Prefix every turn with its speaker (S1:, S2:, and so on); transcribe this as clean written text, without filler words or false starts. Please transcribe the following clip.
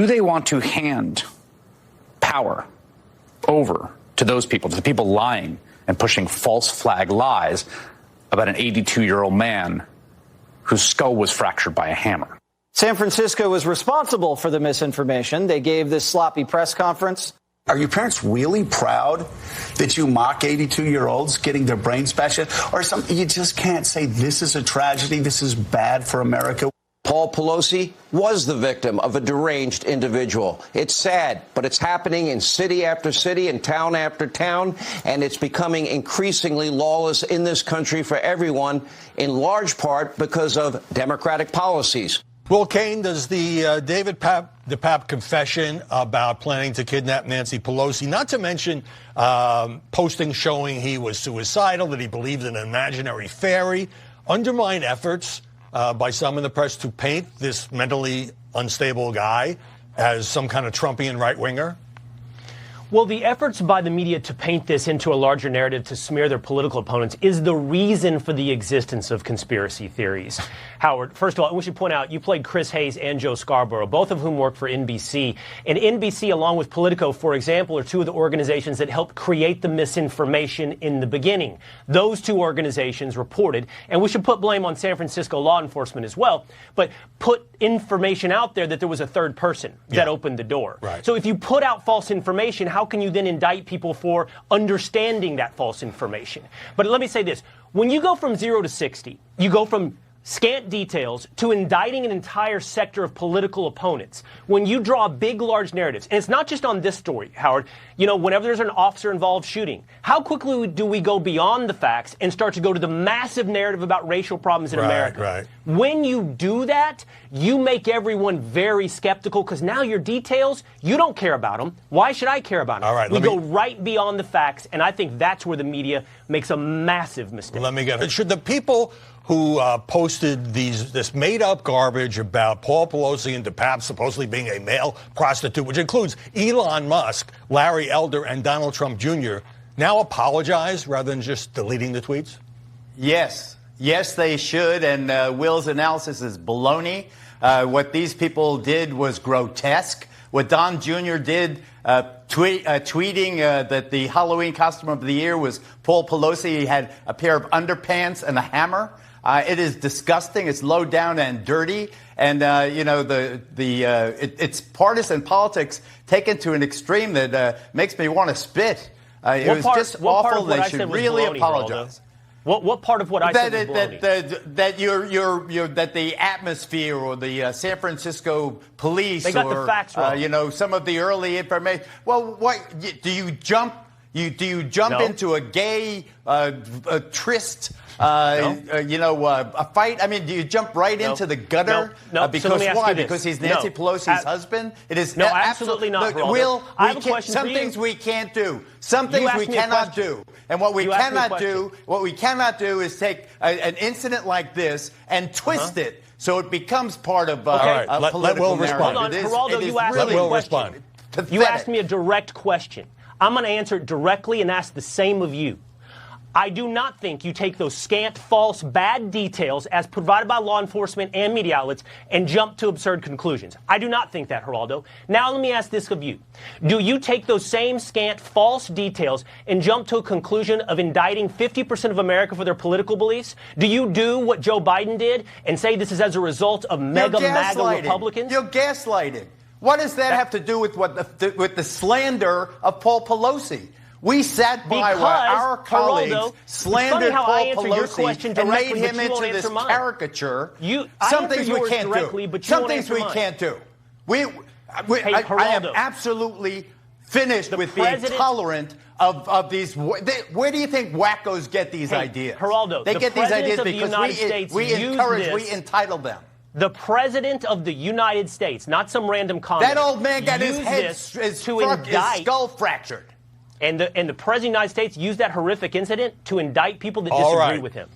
S1: do they want to hand power over to those people, to the people lying and pushing false flag lies about an 82-year-old man whose skull was fractured by a hammer?
S2: San Francisco was responsible for the misinformation. They gave this sloppy press conference.
S3: Are your parents really proud that you mock 82-year-olds getting their brains bashed in? Or something? You just can't say this is a tragedy, this is bad for America.
S4: Paul Pelosi was the victim of a deranged individual. It's sad, but it's happening in city after city and town after town, and it's becoming increasingly lawless in this country for everyone, in large part because of Democratic policies.
S5: Will Cain, does the David DePape confession about planning to kidnap Nancy Pelosi, not to mention postings showing he was suicidal, that he believed in an imaginary fairy, undermine efforts by some in the press to paint this mentally unstable guy as some kind of Trumpian right-winger?
S6: Well, the efforts by the media to paint this into a larger narrative to smear their political opponents is the reason for the existence of conspiracy theories. Howard, first of all, we should point out you played Chris Hayes and Joe Scarborough, both of whom work for NBC. And NBC, along with Politico, for example, are two of the organizations that helped create the misinformation in the beginning. Those two organizations reported, and we should put blame on San Francisco law enforcement as well, but put information out there that there was a third person that opened the door.
S5: Right.
S6: So if you put out false information, how can you then indict people for understanding that false information? But let me say this. When you go from 0 to 60, you go from scant details to indicting an entire sector of political opponents. When you draw big, large narratives, and it's not just on this story, Howard, you know, whenever there's an officer-involved shooting, how quickly do we go beyond the facts and start to go to the massive narrative about racial problems in America?
S5: Right.
S6: When you do that, you make everyone very skeptical because now your details, you don't care about them. Why should I care about them?
S5: All right,
S6: we go right beyond the facts, and I think that's where the media makes a massive mistake.
S5: Let me get it. Should the people who posted this made-up garbage about Paul Pelosi and DePape supposedly being a male prostitute, which includes Elon Musk, Larry Elder, and Donald Trump Jr., now apologize rather than just deleting the tweets?
S7: Yes. Yes, they should, and Will's analysis is baloney. What these people did was grotesque. What Don Jr. did, tweeting that the Halloween costume of the year was Paul Pelosi. He had a pair of underpants and a hammer. It is disgusting. It's low down and dirty. And, you know, it's partisan politics taken to an extreme that makes me want to spit. It was just awful. They should really apologize.
S6: What part of what I said was
S7: baloney? That the atmosphere or the San Francisco police
S6: they got the facts wrong.
S7: You know, some of the early information. Well, what do you jump? Do you jump into a gay tryst? A fight? I mean, do you jump right into the gutter?
S6: No.
S7: Because
S6: so
S7: why? Because he's Nancy Pelosi's husband? It is
S6: absolutely not.
S7: Look, Will,
S6: I have a question
S7: some
S6: for you.
S7: things we can't do. Some things we cannot do. And what we cannot do is take an incident like this and twist it so it becomes part of a political narrative.
S6: Hold on, Geraldo, you asked me a question. You asked me a direct question. I'm going to answer it directly and ask the same of you. I do not think you take those scant, false, bad details as provided by law enforcement and media outlets and jump to absurd conclusions. I do not think that, Geraldo. Now let me ask this of you. Do you take those same scant, false details and jump to a conclusion of indicting 50% of America for their political beliefs? Do you do what Joe Biden did and say this is as a result of MAGA Republicans?
S7: You're gaslighting. What does that have to do with with the slander of Paul Pelosi? We sat by while our colleagues slandered Paul Pelosi and made him into this caricature. Some things we can't do. Some things we can't do. I am absolutely finished with being tolerant of these. Where do you think wackos get these ideas?
S6: Geraldo,
S7: they get these ideas because we encourage, we entitle them.
S6: The President of the United States, not some random comment.
S7: That old man got his skull fractured.
S6: And the President of the United States used that horrific incident to indict people that disagree with him.